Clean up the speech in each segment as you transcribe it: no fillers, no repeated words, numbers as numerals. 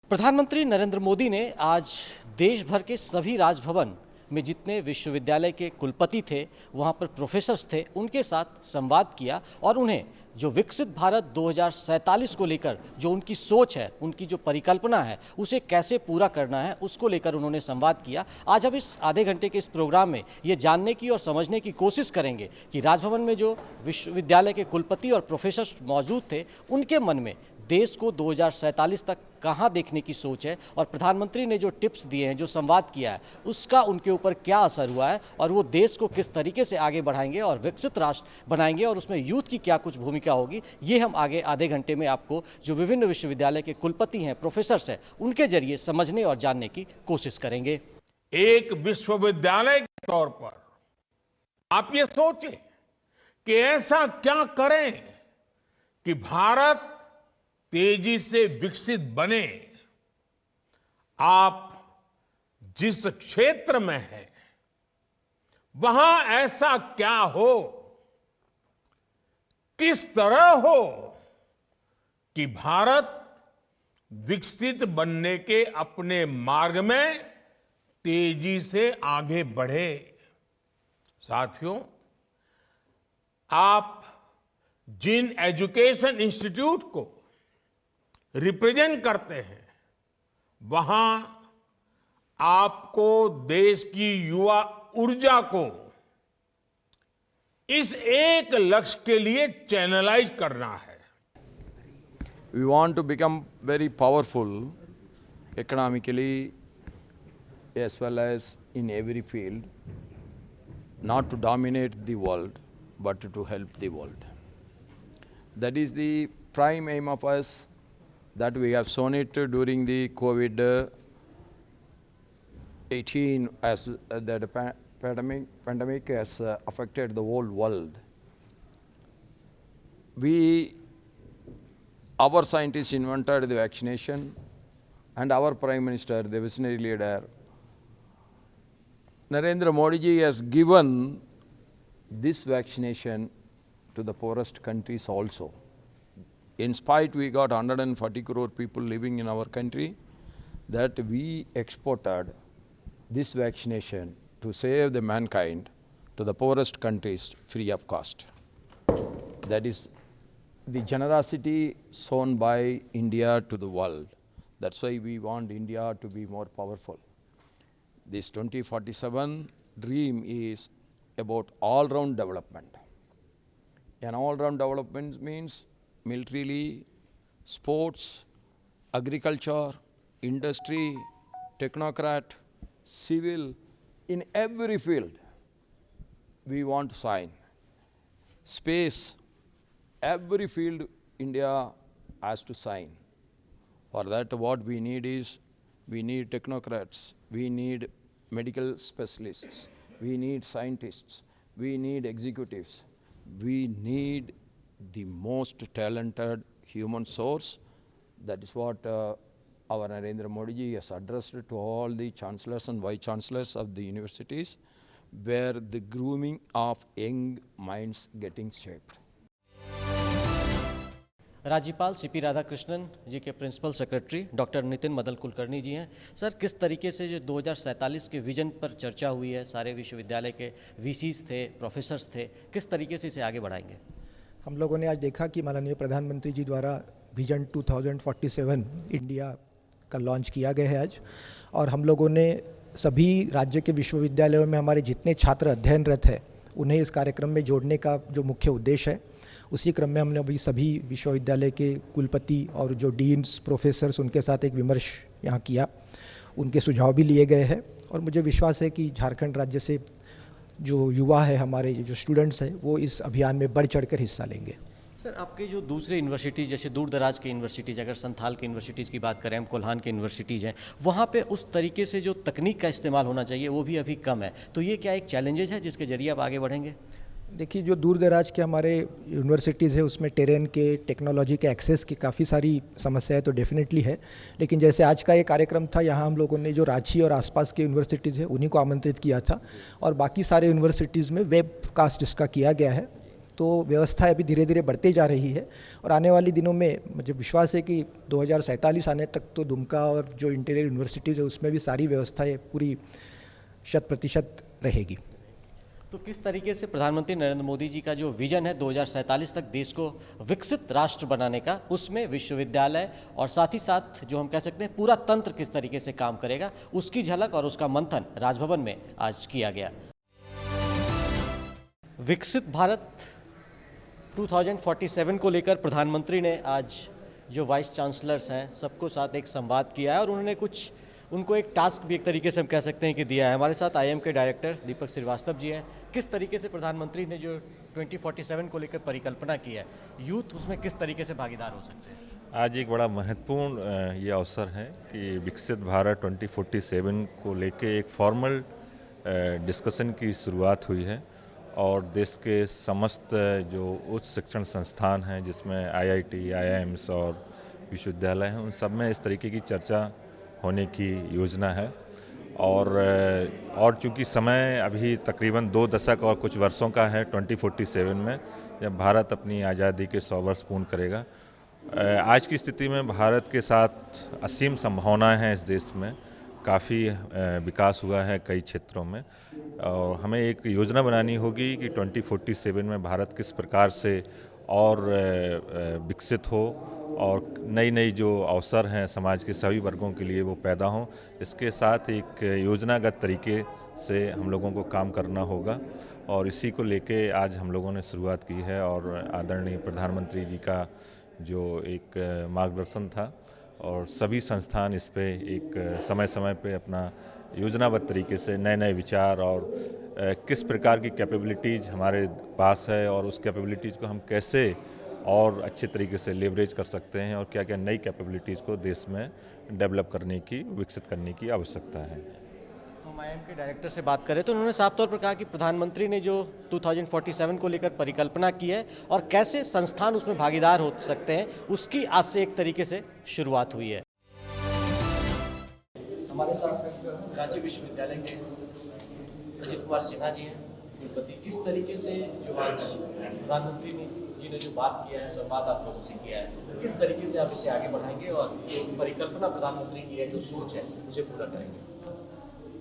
प्रधानमंत्री नरेंद्र मोदी ने आज देश भर के सभी राजभवन में जितने विश्वविद्यालय के कुलपति थे, वहां पर प्रोफेसर्स थे, उनके साथ संवाद किया और उन्हें जो विकसित भारत 2047 को लेकर जो उनकी सोच है, उनकी जो परिकल्पना है, उसे कैसे पूरा करना है, उसको लेकर उन्होंने संवाद किया। आज हम इस आधे घंटे के इस प्रोग्राम में ये जानने की और समझने की कोशिश करेंगे कि राजभवन में जो विश्वविद्यालय के कुलपति और प्रोफेसर्स मौजूद थे, उनके मन में देश को 2047 तक कहां देखने की सोच है और प्रधानमंत्री ने जो टिप्स दिए हैं, जो संवाद किया है, उसका उनके ऊपर क्या असर हुआ है और वो देश को किस तरीके से आगे बढ़ाएंगे और विकसित राष्ट्र बनाएंगे और उसमें यूथ की क्या कुछ भूमिका होगी, ये हम आगे आधे घंटे में आपको जो विभिन्न विश्वविद्यालय के कुलपति हैं, प्रोफेसर्स हैं, उनके जरिए समझने और जानने की कोशिश करेंगे। एक विश्वविद्यालय के तौर पर आप ये सोचें कि ऐसा क्या करें कि भारत तेजी से विकसित बने। आप जिस क्षेत्र में हैं, वहां ऐसा क्या हो, किस तरह हो कि भारत विकसित बनने के अपने मार्ग में तेजी से आगे बढ़े। साथियों, आप जिन एजुकेशन इंस्टीट्यूट को रिप्रेजेंट करते हैं, वहां आपको देश की युवा ऊर्जा को इस एक लक्ष्य के लिए चैनलाइज करना है। We want to become very powerful economically as well as in every field, not to dominate the world, but to help the world. That is the prime aim of us, that we have shown it during the COVID-18 as the pandemic has affected the whole world. Our scientists invented the vaccination, and our Prime Minister, the visionary leader, Narendra Modi ji, has given this vaccination to the poorest countries also. In spite, we got 140 crore people living in our country, that we exported this vaccination to save the mankind to the poorest countries free of cost. That is the generosity shown by India to the world. That's why we want India to be more powerful. This 2047 dream is about all-round development. And all-round development means militarily, sports, agriculture, industry, technocrat, civil, in every field we want to shine. Space, every field India has to shine. For that, what we need is, we need technocrats, we need medical specialists, we need scientists, we need executives, we need the most talented human source. That is what our Narendra Modi ji has addressed to all the chancellors and vice chancellors of the universities, where the grooming of young minds getting shaped. राज्यपाल CP Radhakrishnan ji के principal secretary doctor Nitin Madan Kulkarni ji हैं। Sir, किस तरीके से जो 2047 के vision पर चर्चा हुई है, सारे विश्वविद्यालय के वीसीज थे, प्रोफेसर्स थे, किस तरीके से इसे आगे बढ़ाएंगे? हम लोगों ने आज देखा कि माननीय प्रधानमंत्री जी द्वारा विजन 2047 इंडिया का लॉन्च किया गया है आज, और हम लोगों ने सभी राज्य के विश्वविद्यालयों में हमारे जितने छात्र अध्ययनरत हैं, उन्हें इस कार्यक्रम में जोड़ने का जो मुख्य उद्देश्य है, उसी क्रम में हमने अभी सभी विश्वविद्यालय के कुलपति और जो डीन्स, प्रोफेसर्स, उनके साथ एक विमर्श यहाँ किया। उनके सुझाव भी लिए गए हैं और मुझे विश्वास है कि झारखंड राज्य से जो युवा है, हमारे जो स्टूडेंट्स हैं, वो इस अभियान में बढ़ चढ़कर हिस्सा लेंगे। सर, आपके जो दूसरे यूनिवर्सिटीज़, जैसे दूर दराज के यूनिवर्सिटीज़, अगर संथाल के यूनिवर्सिटीज़ की बात करें, हम कोल्हान के यूनिवर्सिटीज़ हैं, वहाँ पे उस तरीके से जो तकनीक का इस्तेमाल होना चाहिए वो भी अभी कम है, तो ये क्या एक चैलेंजेस है जिसके जरिए आप आगे बढ़ेंगे? देखिए, जो दूर दराज के हमारे यूनिवर्सिटीज़ है, उसमें टेरेन के, टेक्नोलॉजी के एक्सेस की काफ़ी सारी समस्याएं तो डेफिनेटली है, लेकिन जैसे आज का ये कार्यक्रम था, यहाँ हम लोगों ने जो रांची और आसपास के यूनिवर्सिटीज़ है उन्हीं को आमंत्रित किया था, और बाकी सारे यूनिवर्सिटीज़ में वेब कास्ट इसका किया गया है। तो व्यवस्था अभी धीरे धीरे बढ़ती जा रही है और आने वाले दिनों में मुझे विश्वास है कि 2047 आने तक तो दुमका और जो इंटीरियर यूनिवर्सिटीज़ है उसमें भी सारी व्यवस्थाएं पूरी 100% रहेगी। तो किस तरीके से प्रधानमंत्री नरेंद्र मोदी जी का जो विजन है 2047 तक देश को विकसित राष्ट्र बनाने का, उसमें विश्वविद्यालय और साथ ही साथ जो हम कह सकते हैं पूरा तंत्र किस तरीके से काम करेगा, उसकी झलक और उसका मंथन राजभवन में आज किया गया। विकसित भारत 2047 को लेकर प्रधानमंत्री ने आज जो वाइस चांसलर्स हैं सबको साथ एक संवाद किया है और उन्होंने उनको एक टास्क भी एक तरीके से हम कह सकते हैं कि दिया है। हमारे साथ आईएम के डायरेक्टर दीपक श्रीवास्तव जी हैं। किस तरीके से प्रधानमंत्री ने जो 2047 को लेकर परिकल्पना की है, यूथ उसमें किस तरीके से भागीदार हो सकते हैं? आज एक बड़ा महत्वपूर्ण ये अवसर है कि विकसित भारत 2047 को लेके एक फॉर्मल डिस्कशन की शुरुआत हुई है और देश के समस्त जो उच्च शिक्षण संस्थान हैं जिसमें IIT, IIMs और विश्वविद्यालय हैं, उन सब में इस तरीके की चर्चा होने की योजना है। और चूंकि समय अभी तकरीबन 2 दशक और कुछ वर्षों का है 2047 में, जब भारत अपनी आज़ादी के 100 वर्ष पूर्ण करेगा। आज की स्थिति में भारत के साथ असीम संभावनाएं हैं। इस देश में काफ़ी विकास हुआ है कई क्षेत्रों में और हमें एक योजना बनानी होगी कि 2047 में भारत किस प्रकार से और विकसित हो और नई नई जो अवसर हैं समाज के सभी वर्गों के लिए वो पैदा हों। इसके साथ एक योजनागत तरीके से हम लोगों को काम करना होगा और इसी को लेके आज हम लोगों ने शुरुआत की है और आदरणीय प्रधानमंत्री जी का जो एक मार्गदर्शन था और सभी संस्थान इस पे एक समय समय पे अपना योजनाबद्ध तरीके से नए नए विचार और किस प्रकार की कैपेबिलिटीज़ हमारे पास है और उस कैपेबिलिटीज़ को हम कैसे और अच्छे तरीके से लेवरेज कर सकते हैं और क्या क्या नई कैपेबिलिटीज़ को देश में डेवलप करने की, विकसित करने की आवश्यकता है। हम आईएम के डायरेक्टर से बात करें तो उन्होंने साफ तौर पर कहा कि प्रधानमंत्री ने जो 2047 को लेकर परिकल्पना की है और कैसे संस्थान उसमें भागीदार हो सकते हैं, उसकी आज से एक तरीके से शुरुआत हुई है। हमारे साथ रांची विश्वविद्यालय के अजित कुमार सिन्हा जी हैं, कुलपति। किस तरीके से जो आज प्रधानमंत्री जी ने जो बात किया है, संवाद आप लोगों से किया है, किस तरीके से आप इसे आगे बढ़ाएंगे और ये परिकल्पना प्रधानमंत्री की है जो सोच है उसे पूरा करेंगे?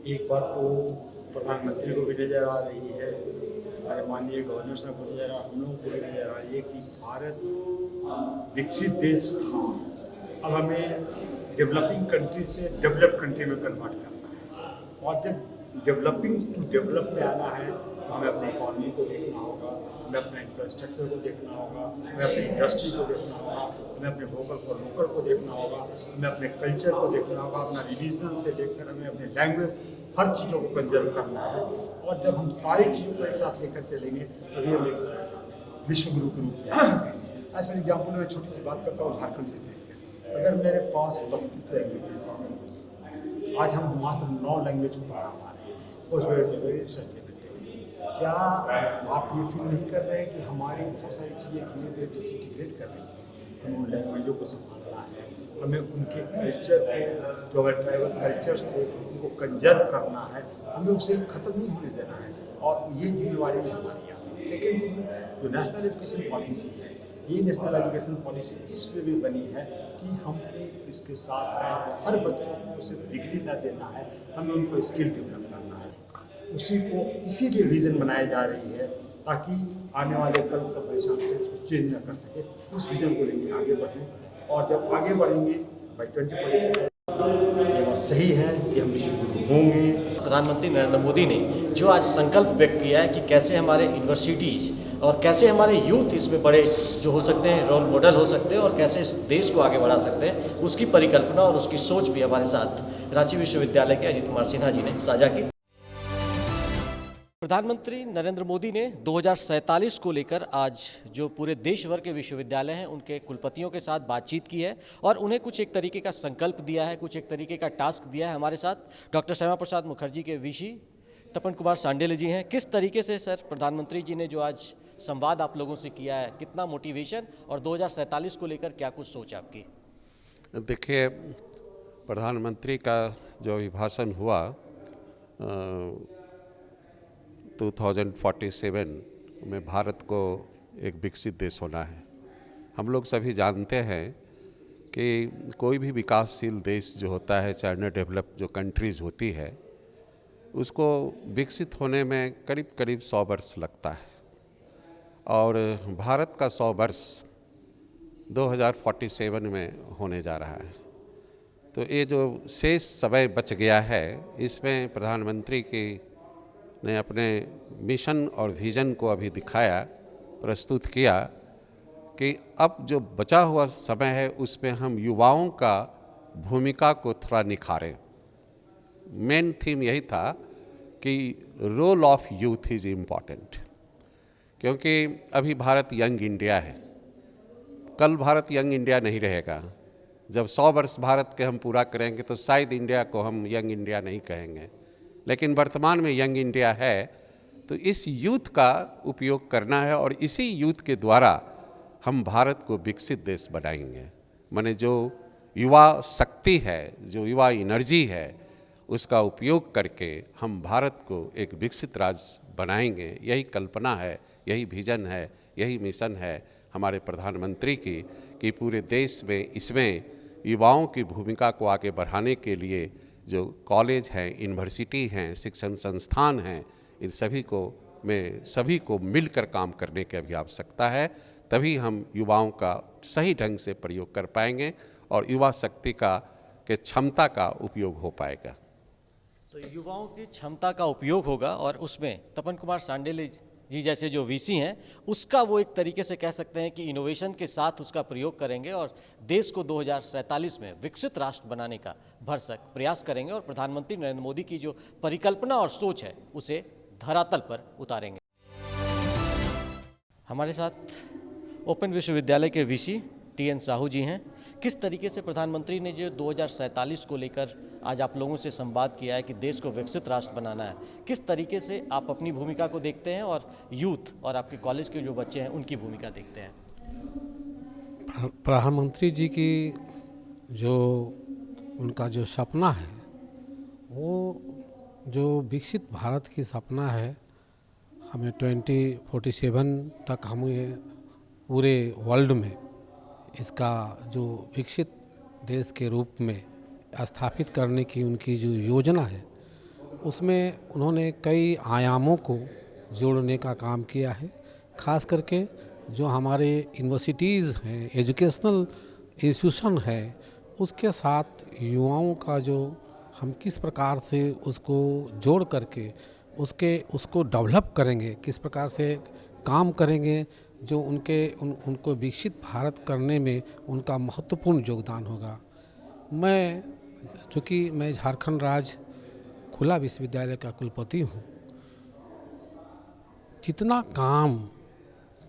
एक बात तो प्रधानमंत्री को भी नजर आ रही है, हमारे माननीय गवर्नर साहब को नजर हम लोगों को भी नजर आ रही है कि भारत विकसित देश था, अब हमें डेवलपिंग कंट्री से डेवलप कंट्री में कन्वर्ट करना है और जब डेवलपिंग टू डेवलप में आना है तो हमें अपनी इकॉनमी को देखना होगा, हमें अपने इंफ्रास्ट्रक्चर को देखना होगा, हमें अपनी इंडस्ट्री को देखना होगा, हमें अपने वोकल फॉर लोकल को देखना होगा, हमें अपने कल्चर को देखना होगा, अपना रिलीजन से लेकर हमें अपने लैंग्वेज हर चीज़ों को कंजर्व करना है और जब हम सारी चीज़ों को एक साथ लेकर चलेंगे तभी हम एक विश्व गुरु के रूप में आ सकेंगे। एज फॉर एग्जाम्पल मैं छोटी सी बात करता हूँ झारखंड से लेकर, अगर मेरे पास 32 लैंग्वेजेज हैं, आज हम मात्र 9 लैंग्वेज को पढ़ा पा रहे हैं पोस्ट ग्रेजुएट रिसर्च के लिए, क्या आप ये फील नहीं कर रहे हैं कि हमारी बहुत सारी चीज़ें धीरे धीरे डिसइंटीग्रेट कर रही हैं? हमें उन लैंग्वेजों को संभालना है, हमें उनके कल्चर को, जो हमारे ट्राइबल कल्चर्स थे उनको कंजर्व करना है, हमें उसे ख़त्म नहीं होने देना है और ये जिम्मेवारी भी हमारी आती है। सेकेंड थिंग, जो नेशनल एजुकेशन पॉलिसी है, ये नेशनल एजुकेशन पॉलिसी इस वे में बनी है कि हमें इसके साथ साथ हर बच्चों को सिर्फ डिग्री ना देना है, हमें उनको स्किल डेवलप करना है। उसी को इसीलिए विज़न बनाई जा रही है ताकि आने वाले कल का परेशान को चेंज ना कर सके, उस विज़न को लेकर आगे बढ़ें और जब आगे बढ़ेंगे बाई 2047 ये बात सही है कि हम विश्व गुरु होंगे। प्रधानमंत्री नरेंद्र मोदी ने जो आज संकल्प व्यक्त किया है कि कैसे हमारे यूनिवर्सिटीज़ और कैसे हमारे यूथ इसमें बड़े जो हो सकते हैं रोल मॉडल हो सकते हैं और कैसे इस देश को आगे बढ़ा सकते हैं, उसकी परिकल्पना और उसकी सोच भी हमारे साथ रांची विश्वविद्यालय के अजित कुमार सिन्हा जी ने साझा की। प्रधानमंत्री नरेंद्र मोदी ने 2047 को लेकर आज जो पूरे देश भर के विश्वविद्यालय हैं उनके कुलपतियों के साथ बातचीत की है और उन्हें कुछ एक तरीके का संकल्प दिया है, कुछ एक तरीके का टास्क दिया है। हमारे साथ डॉक्टर श्यामा प्रसाद मुखर्जी के वीसी तपन कुमार सांडेले जी हैं। किस तरीके से सर प्रधानमंत्री जी ने जो आज संवाद आप लोगों से किया है, कितना मोटिवेशन और 2047 को लेकर क्या कुछ सोच आपकी? देखिए, प्रधानमंत्री का जो अभिभाषण हुआ 2047 में भारत को एक विकसित देश होना है। हम लोग सभी जानते हैं कि कोई भी विकासशील देश जो होता है, चाहे अंडर डेवलप जो कंट्रीज़ होती है, उसको विकसित होने में करीब करीब 100 वर्ष लगता है। और भारत का 100 वर्ष 2047 में होने जा रहा है। तो ये जो शेष समय बच गया है, इसमें प्रधानमंत्री की ने अपने मिशन और विज़न को अभी दिखाया, प्रस्तुत किया कि अब जो बचा हुआ समय है उसमें हम युवाओं का भूमिका को थोड़ा निखारें। मेन थीम यही था कि role of youth is important, क्योंकि अभी भारत यंग इंडिया है, कल भारत यंग इंडिया नहीं रहेगा। जब 100 वर्ष भारत के हम पूरा करेंगे तो शायद इंडिया को हम यंग इंडिया नहीं कहेंगे, लेकिन वर्तमान में यंग इंडिया है। तो इस यूथ का उपयोग करना है और इसी यूथ के द्वारा हम भारत को विकसित देश बनाएंगे। माने जो युवा शक्ति है, जो युवा एनर्जी है, उसका उपयोग करके हम भारत को एक विकसित राज्य बनाएंगे। यही कल्पना है, यही विजन है, यही मिशन है हमारे प्रधानमंत्री की, कि पूरे देश में इसमें युवाओं की भूमिका को आगे बढ़ाने के लिए जो कॉलेज हैं, यूनिवर्सिटी हैं, शिक्षण संस्थान हैं, इन सभी को मिलकर काम करने की अभी आवश्यकता है। तभी हम युवाओं का सही ढंग से प्रयोग कर पाएंगे और युवा शक्ति के क्षमता का उपयोग हो पाएगा। तो युवाओं की क्षमता का उपयोग होगा और उसमें तपन कुमार सांडेले जी जैसे जो वीसी हैं, उसका वो एक तरीके से कह सकते हैं कि इनोवेशन के साथ उसका प्रयोग करेंगे और देश को 2047 में विकसित राष्ट्र बनाने का भरसक प्रयास करेंगे और प्रधानमंत्री नरेंद्र मोदी की जो परिकल्पना और सोच है उसे धरातल पर उतारेंगे। हमारे साथ ओपन विश्वविद्यालय के वीसी टीएन साहू जी हैं। किस तरीके से प्रधानमंत्री ने जो 2047 को लेकर आज आप लोगों से संवाद किया है कि देश को विकसित राष्ट्र बनाना है, किस तरीके से आप अपनी भूमिका को देखते हैं और यूथ और आपके कॉलेज के जो बच्चे हैं उनकी भूमिका देखते हैं? प्रधानमंत्री जी की जो उनका जो सपना है, वो जो विकसित भारत की सपना है, हमें 2047 तक हमें पूरे वर्ल्ड में इसका जो विकसित देश के रूप में स्थापित करने की उनकी जो योजना है, उसमें उन्होंने कई आयामों को जोड़ने का काम किया है। खास करके जो हमारे यूनिवर्सिटीज़ हैं, एजुकेशनल इंस्टीट्यूशन है, उसके साथ युवाओं का जो हम किस प्रकार से उसको जोड़ करके उसको डेवलप करेंगे, किस प्रकार से काम करेंगे, जो उनको विकसित भारत करने में उनका महत्वपूर्ण योगदान होगा। चूँकि मैं झारखंड राज्य खुला विश्वविद्यालय का कुलपति हूँ, जितना काम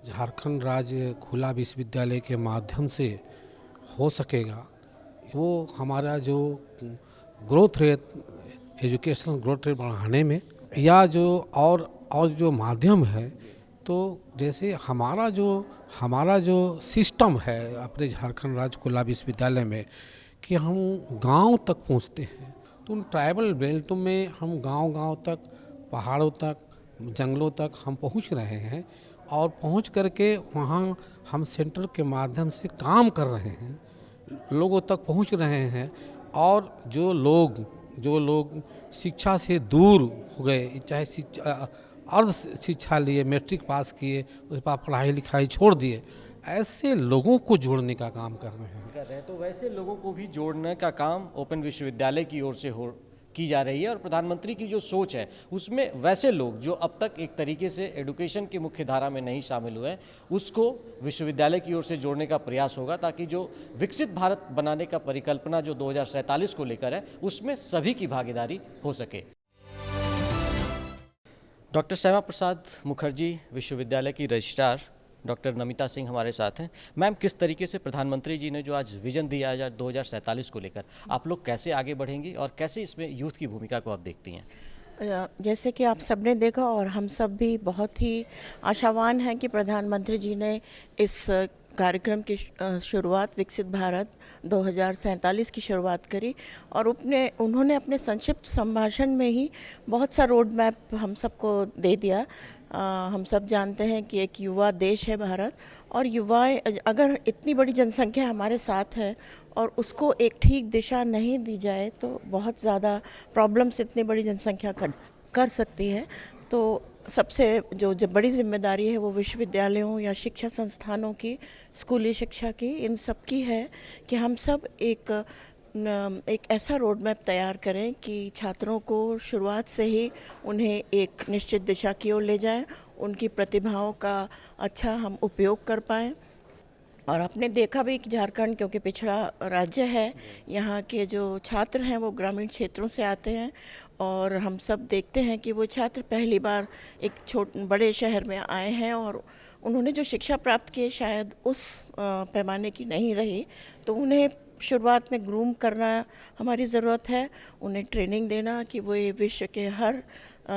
झारखंड राज्य खुला विश्वविद्यालय के माध्यम से हो सकेगा, वो हमारा जो growth rate, educational growth rate बढ़ाने में, या जो और जो माध्यम है, तो जैसे हमारा जो सिस्टम है अपने झारखंड राज्य खुला विश्वविद्यालय में, कि हम गांव तक पहुंचते हैं, तो उन ट्राइबल बेल्ट में हम गांव तक, पहाड़ों तक, जंगलों तक हम पहुंच रहे हैं और पहुंच करके वहां हम सेंटर के माध्यम से काम कर रहे हैं, लोगों तक पहुंच रहे हैं। और जो लोग शिक्षा से दूर हो गए, चाहे अर्ध शिक्षा लिए, मैट्रिक पास किए, उस पर पढ़ाई लिखाई छोड़ दिए, ऐसे लोगों को जोड़ने का काम कर रहे हैं। तो वैसे लोगों को भी जोड़ने का काम ओपन विश्वविद्यालय की ओर से की जा रही है और प्रधानमंत्री की जो सोच है उसमें वैसे लोग जो अब तक एक तरीके से एजुकेशन की मुख्य धारा में नहीं शामिल हुए हैं, उसको विश्वविद्यालय की ओर से जोड़ने का प्रयास होगा, ताकि जो विकसित भारत बनाने का परिकल्पना जो 2047 को लेकर है उसमें सभी की भागीदारी हो सके। डॉक्टर श्यामा प्रसाद मुखर्जी विश्वविद्यालय की रजिस्ट्रार डॉक्टर नमिता सिंह हमारे साथ हैं। मैम, किस तरीके से प्रधानमंत्री जी ने जो आज विजन दिया है 2047 को लेकर, आप लोग कैसे आगे बढ़ेंगी और कैसे इसमें यूथ की भूमिका को आप देखती हैं? जैसे कि आप सबने देखा और हम सब भी बहुत ही आशावान हैं कि प्रधानमंत्री जी ने इस कार्यक्रम की शुरुआत विकसित भारत 2047 की शुरुआत करी और उन्होंने अपने संक्षिप्त संभाषण में ही बहुत सा रोड मैप हम सबको दे दिया। हम सब जानते हैं कि एक युवा देश है भारत, और युवाएं अगर इतनी बड़ी जनसंख्या हमारे साथ है और उसको एक ठीक दिशा नहीं दी जाए तो बहुत ज़्यादा प्रॉब्लम्स इतनी बड़ी जनसंख्या कर सकती है। तो सबसे जो बड़ी जिम्मेदारी है वो विश्वविद्यालयों या शिक्षा संस्थानों की, स्कूली शिक्षा की, इन सब की है कि हम सब एक ऐसा रोड मैप तैयार करें कि छात्रों को शुरुआत से ही उन्हें एक निश्चित दिशा की ओर ले जाएं, उनकी प्रतिभाओं का अच्छा हम उपयोग कर पाएँ। और आपने देखा भी कि झारखंड क्योंकि पिछड़ा राज्य है, यहाँ के जो छात्र हैं वो ग्रामीण क्षेत्रों से आते हैं, और हम सब देखते हैं कि वो छात्र पहली बार एक बड़े शहर में आए हैं और उन्होंने जो शिक्षा प्राप्त की शायद उस पैमाने की नहीं रही, तो उन्हें शुरुआत में ग्रूम करना हमारी ज़रूरत है, उन्हें ट्रेनिंग देना कि वो ये विश्व के हर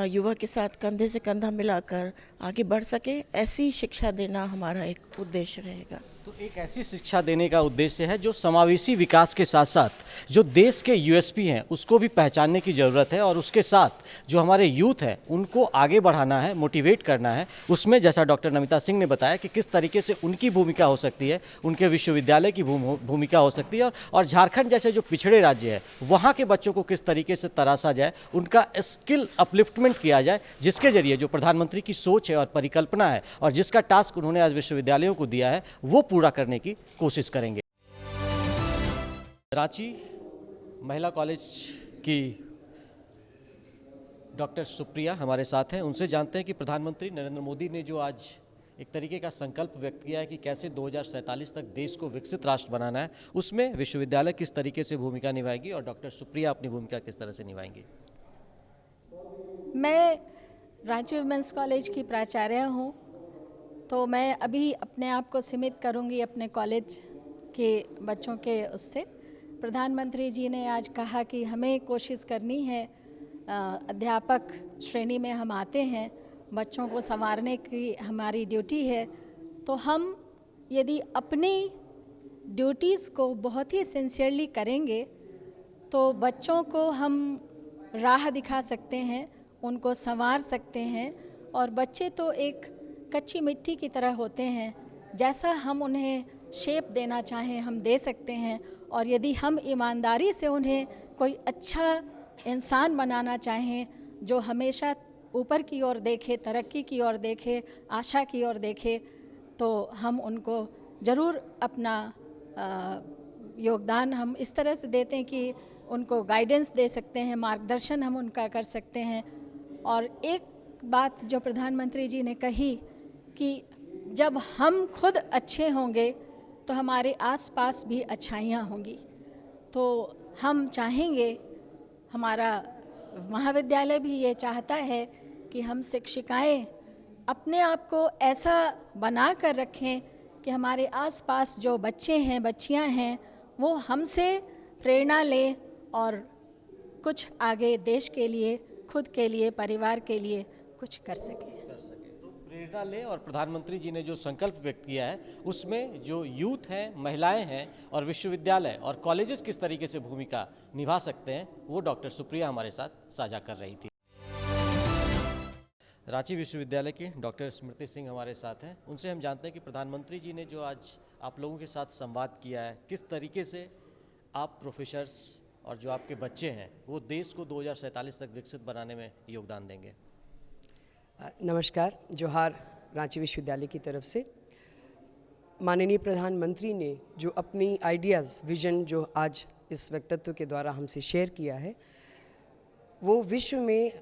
युवा के साथ कंधे से कंधा मिलाकर आगे बढ़ सके, ऐसी शिक्षा देना हमारा एक उद्देश्य रहेगा। तो एक ऐसी शिक्षा देने का उद्देश्य है जो समावेशी विकास के साथ साथ जो देश के यूएसपी हैं उसको भी पहचानने की ज़रूरत है, और उसके साथ जो हमारे यूथ है उनको आगे बढ़ाना है, मोटिवेट करना है। उसमें जैसा डॉक्टर नमिता सिंह ने बताया कि किस तरीके से उनकी भूमिका हो सकती है, उनके विश्वविद्यालय की भूमिका हो सकती है, और झारखंड जैसे जो पिछड़े राज्य है वहाँ के बच्चों को किस तरीके से तराशा जाए, उनका स्किल अपलिफ्टमेंट किया जाए, जिसके जरिए जो प्रधानमंत्री की सोच है और परिकल्पना है और जिसका टास्क उन्होंने आज विश्वविद्यालयों को दिया है वो पूरा करने की कोशिश करेंगे। रांची महिला कॉलेज की डॉक्टर सुप्रिया हमारे साथ हैं, उनसे जानते हैं कि प्रधानमंत्री नरेंद्र मोदी ने जो आज एक तरीके का संकल्प व्यक्त किया है कि कैसे 2047 तक देश को विकसित राष्ट्र बनाना है, उसमें विश्वविद्यालय किस तरीके से भूमिका निभाएगी और डॉक्टर सुप्रिया अपनी भूमिका किस तरह से निभाएंगी। मैं रांची वुमेंस कॉलेज की प्राचार्य हूँ, तो मैं अभी अपने आप को सीमित करूँगी अपने कॉलेज के बच्चों के उससे। प्रधानमंत्री जी ने आज कहा कि हमें कोशिश करनी है, अध्यापक श्रेणी में हम आते हैं, बच्चों को संवारने की हमारी ड्यूटी है, तो हम यदि अपनी ड्यूटीज़ को बहुत ही सिंसियरली करेंगे तो बच्चों को हम राह दिखा सकते हैं, उनको संवार सकते हैं। और बच्चे तो एक कच्ची मिट्टी की तरह होते हैं, जैसा हम उन्हें शेप देना चाहें हम दे सकते हैं, और यदि हम ईमानदारी से उन्हें कोई अच्छा इंसान बनाना चाहें जो हमेशा ऊपर की ओर देखे, तरक्की की ओर देखे, आशा की ओर देखे, तो हम उनको ज़रूर अपना योगदान हम इस तरह से देते हैं कि उनको गाइडेंस दे सकते हैं, मार्गदर्शन हम उनका कर सकते हैं। और एक बात जो प्रधानमंत्री जी ने कही कि जब हम खुद अच्छे होंगे तो हमारे आसपास भी अच्छाइयाँ होंगी, तो हम चाहेंगे, हमारा महाविद्यालय भी ये चाहता है कि हम शिक्षिकाएं अपने आप को ऐसा बना कर रखें कि हमारे आसपास जो बच्चे हैं, बच्चियां हैं, वो हमसे प्रेरणा लें और कुछ आगे देश के लिए, खुद के लिए, परिवार के लिए कुछ कर सकें। तो प्रेरणा लें, और प्रधानमंत्री जी ने जो संकल्प व्यक्त किया है उसमें जो यूथ हैं, महिलाएं हैं और विश्वविद्यालय और कॉलेजेस किस तरीके से भूमिका निभा सकते हैं वो डॉक्टर सुप्रिया हमारे साथ साझा कर रही थी। रांची विश्वविद्यालय की डॉक्टर स्मृति सिंह हमारे साथ हैं, उनसे हम जानते हैं कि प्रधानमंत्री जी ने जो आज आप लोगों के साथ संवाद किया है, किस तरीके से आप प्रोफेसर्स और जो आपके बच्चे हैं वो देश को 2047 तक विकसित बनाने में योगदान देंगे। नमस्कार, जोहार रांची विश्वविद्यालय की तरफ से। माननीय प्रधानमंत्री ने जो अपनी आइडियाज़, विजन जो आज इस वक्तव्य के द्वारा हमसे शेयर किया है, वो विश्व में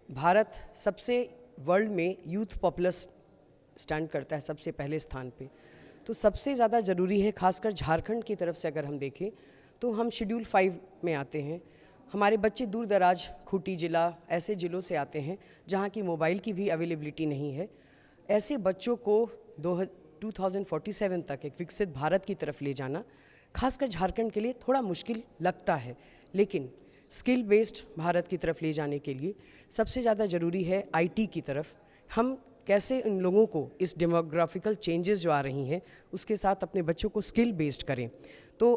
भारत सबसे वर्ल्ड में यूथ पॉपुलस स्टैंड करता है सबसे पहले स्थान पे। तो सबसे ज़्यादा ज़रूरी है, खासकर झारखंड की तरफ से अगर हम देखें तो हम शेड्यूल 5 में आते हैं। हमारे बच्चे दूर दराज, खूंटी जिला, ऐसे ज़िलों से आते हैं जहाँ की मोबाइल की भी अवेलेबिलिटी नहीं है। ऐसे बच्चों को 2047 तक एक विकसित भारत की तरफ ले जाना खासकर झारखंड के लिए थोड़ा मुश्किल लगता है, लेकिन स्किल बेस्ड भारत की तरफ ले जाने के लिए सबसे ज़्यादा ज़रूरी है आईटी की तरफ। हम कैसे इन लोगों को इस डेमोग्राफिकल चेंजेस जो आ रही हैं उसके साथ अपने बच्चों को स्किल बेस्ड करें। तो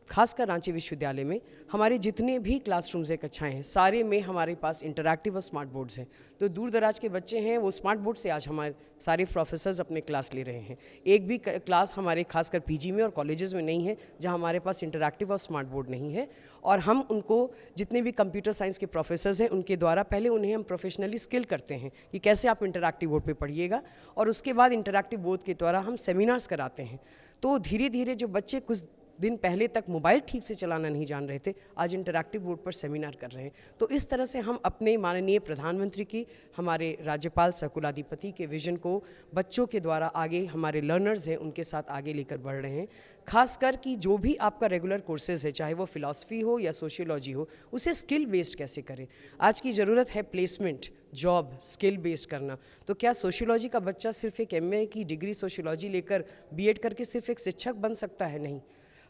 खासकर रांची विश्वविद्यालय में हमारे जितने भी क्लासरूम्स एक कक्षाएँ हैं सारे में हमारे पास इंटरैक्टिव और स्मार्ट बोर्ड्स हैं। तो दूर दराज के बच्चे हैं वो स्मार्ट बोर्ड से आज हमारे सारे प्रोफेसर्स अपने क्लास ले रहे हैं। एक भी क्लास हमारे खासकर पीजी में और कॉलेजेस में नहीं है जहां हमारे पास इंटरैक्टिव और स्मार्ट बोर्ड नहीं है। और हम उनको जितने भी कंप्यूटर साइंस के प्रोफेसर्स हैं उनके द्वारा पहले उन्हें हम प्रोफेशनली स्किल करते हैं कि कैसे आप इंटरैक्टिव बोर्ड पर पढ़िएगा, और उसके बाद इंटरैक्टिव बोर्ड के द्वारा हम सेमिनार्स कराते हैं। तो धीरे धीरे जो बच्चे कुछ दिन पहले तक मोबाइल ठीक से चलाना नहीं जान रहे थे, आज इंटरैक्टिव बोर्ड पर सेमिनार कर रहे हैं। तो इस तरह से हम अपने माननीय प्रधानमंत्री की, हमारे राज्यपाल सह कुलाधिपति के विजन को बच्चों के द्वारा आगे हमारे लर्नर्स हैं उनके साथ आगे लेकर बढ़ रहे हैं। खासकर कि जो भी आपका रेगुलर कोर्सेज है, चाहे वो फिलॉसफी हो या सोशियोलॉजी हो, उसे स्किल बेस्ड कैसे करें। आज की ज़रूरत है प्लेसमेंट, जॉब, स्किल बेस्ड करना। तो क्या सोशियोलॉजी का बच्चा सिर्फ एक एमए की डिग्री सोशियोलॉजी लेकर बीएड करके सिर्फ एक शिक्षक बन सकता है? नहीं।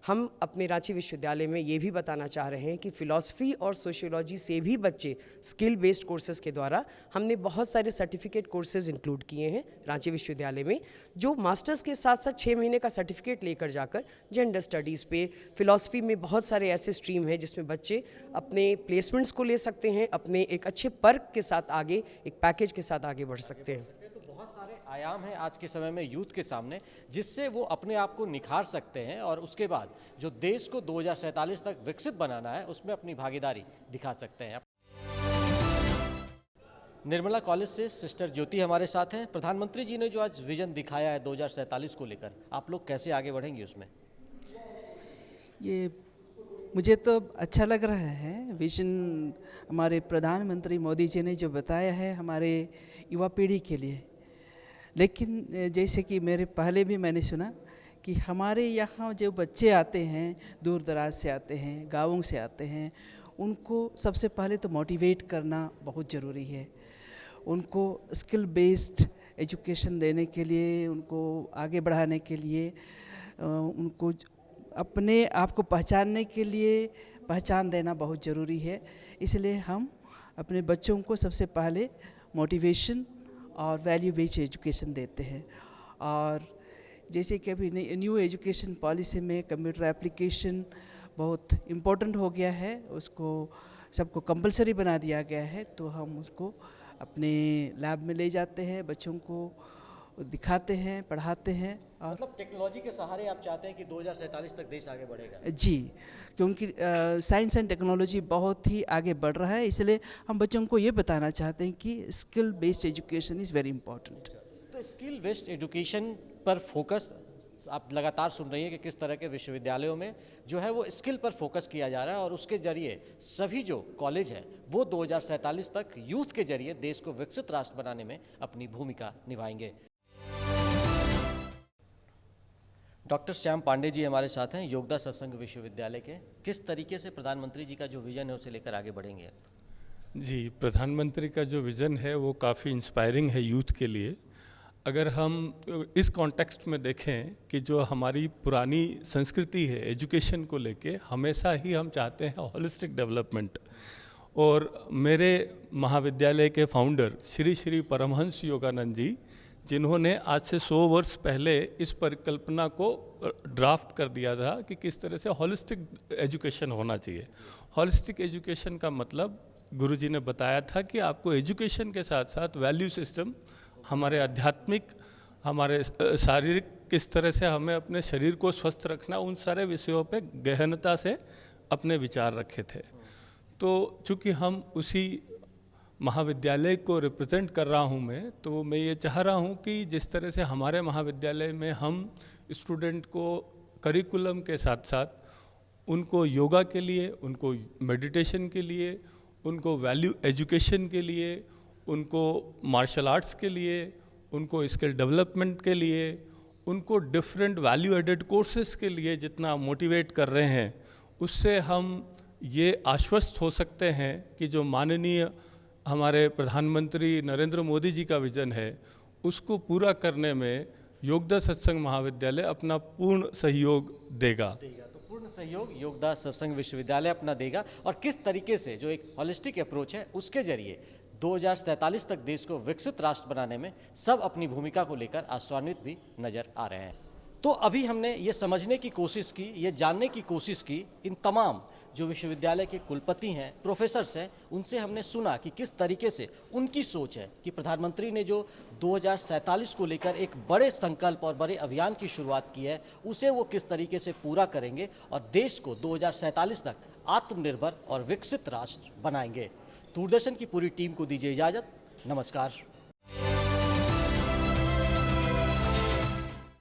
हम अपने रांची विश्वविद्यालय में ये भी बताना चाह रहे हैं कि फ़िलॉसफी और सोशियोलॉजी से भी बच्चे स्किल बेस्ड कोर्सेज़ के द्वारा हमने बहुत सारे सर्टिफिकेट कोर्सेज़ इंक्लूड किए हैं रांची विश्वविद्यालय में, जो मास्टर्स के साथ साथ 6 महीने का सर्टिफिकेट लेकर जाकर जेंडर स्टडीज़ पे, फ़िलॉसफी में बहुत सारे ऐसे स्ट्रीम हैं जिसमें बच्चे अपने प्लेसमेंट्स को ले सकते हैं, अपने एक अच्छे पर्क के साथ आगे, एक पैकेज के साथ आगे बढ़ सकते हैं। आयाम है आज के समय में यूथ के सामने, जिससे वो अपने आप को निखार सकते हैं और उसके बाद जो देश को 2047 तक विकसित बनाना है उसमें अपनी भागीदारी दिखा सकते हैं। निर्मला कॉलेज से सिस्टर ज्योति हमारे साथ हैं। प्रधानमंत्री जी ने जो आज विजन दिखाया है 2047 को लेकर, आप लोग कैसे आगे बढ़ेंगे उसमें? ये मुझे तो अच्छा लग रहा है। विजन हमारे प्रधानमंत्री मोदी जी ने जो बताया है हमारे युवा पीढ़ी के लिए, लेकिन जैसे कि मेरे पहले भी मैंने सुना कि हमारे यहाँ जो बच्चे आते हैं, दूर दराज से आते हैं, गाँवों से आते हैं, उनको सबसे पहले तो मोटिवेट करना बहुत ज़रूरी है। उनको स्किल बेस्ड एजुकेशन देने के लिए, उनको आगे बढ़ाने के लिए, उनको अपने आप को पहचानने के लिए पहचान देना बहुत ज़रूरी है। इसलिए हम अपने बच्चों को सबसे पहले मोटिवेशन और वैल्यू बेस्ड एजुकेशन देते हैं। और जैसे कि अभी न्यू एजुकेशन पॉलिसी में कंप्यूटर एप्लीकेशन बहुत इम्पोर्टेंट हो गया है, उसको सबको कंपलसरी बना दिया गया है, तो हम उसको अपने लैब में ले जाते हैं, बच्चों को दिखाते हैं, पढ़ाते हैं। और मतलब टेक्नोलॉजी के सहारे आप चाहते हैं कि 2047 तक देश आगे बढ़ेगा? जी, क्योंकि साइंस एंड टेक्नोलॉजी बहुत ही आगे बढ़ रहा है, इसलिए हम बच्चों को ये बताना चाहते हैं कि skill based education is very important. तो स्किल बेस्ड एजुकेशन पर फोकस आप लगातार सुन रही हैं कि किस तरह के विश्वविद्यालयों में जो है वो स्किल पर फोकस किया जा रहा है और उसके जरिए सभी जो कॉलेज हैं वो 2047 तक यूथ के जरिए देश को विकसित राष्ट्र बनाने में अपनी भूमिका निभाएंगे। डॉक्टर श्याम पांडे जी हमारे साथ हैं, योगदा सत्संग विश्वविद्यालय के। किस तरीके से प्रधानमंत्री जी का जो विजन है उसे लेकर आगे बढ़ेंगे? जी, प्रधानमंत्री का जो विज़न है वो काफ़ी इंस्पायरिंग है यूथ के लिए। अगर हम इस कॉन्टेक्स्ट में देखें कि जो हमारी पुरानी संस्कृति है एजुकेशन को लेके, हमेशा ही हम चाहते हैं हॉलिस्टिक डेवलपमेंट। और मेरे महाविद्यालय के फाउंडर श्री श्री परमहंस योगानंद जी, जिन्होंने आज से 100 वर्ष पहले इस परिकल्पना को ड्राफ्ट कर दिया था कि किस तरह से हॉलिस्टिक एजुकेशन होना चाहिए। हॉलिस्टिक एजुकेशन का मतलब गुरुजी ने बताया था कि आपको एजुकेशन के साथ साथ वैल्यू सिस्टम, हमारे आध्यात्मिक, हमारे शारीरिक, किस तरह से हमें अपने शरीर को स्वस्थ रखना, उन सारे विषयों पे गहनता से अपने विचार रखे थे। तो चूँकि हम उसी महाविद्यालय को रिप्रेजेंट कर रहा हूँ मैं, तो मैं ये चाह रहा हूँ कि जिस तरह से हमारे महाविद्यालय में हम स्टूडेंट को करिकुलम के साथ साथ उनको योगा के लिए, उनको मेडिटेशन के लिए, उनको वैल्यू एजुकेशन के लिए, उनको मार्शल आर्ट्स के लिए, उनको स्किल डेवलपमेंट के लिए, उनको डिफरेंट वैल्यू एडेड कोर्सेज के लिए जितना मोटिवेट कर रहे हैं, उससे हम ये आश्वस्त हो सकते हैं कि जो माननीय हमारे प्रधानमंत्री नरेंद्र मोदी जी का विज़न है उसको पूरा करने में योगदा सत्संग महाविद्यालय अपना पूर्ण सहयोग देगा। तो पूर्ण सहयोग योगदा सत्संग विश्वविद्यालय अपना देगा। और किस तरीके से जो एक हॉलिस्टिक अप्रोच है उसके जरिए 2047 तक देश को विकसित राष्ट्र बनाने में सब अपनी भूमिका को लेकर आशान्वित भी नजर आ रहे हैं। तो अभी हमने ये समझने की कोशिश की, ये जानने की कोशिश की, इन तमाम जो विश्वविद्यालय के कुलपति हैं, प्रोफेसर्स हैं, उनसे हमने सुना कि किस तरीके से उनकी सोच है कि प्रधानमंत्री ने जो 2047 को लेकर एक बड़े संकल्प और बड़े अभियान की शुरुआत की है, उसे वो किस तरीके से पूरा करेंगे और देश को 2047 तक आत्मनिर्भर और विकसित राष्ट्र बनाएंगे। दूरदर्शन की पूरी टीम को दीजिए इजाज़त। नमस्कार।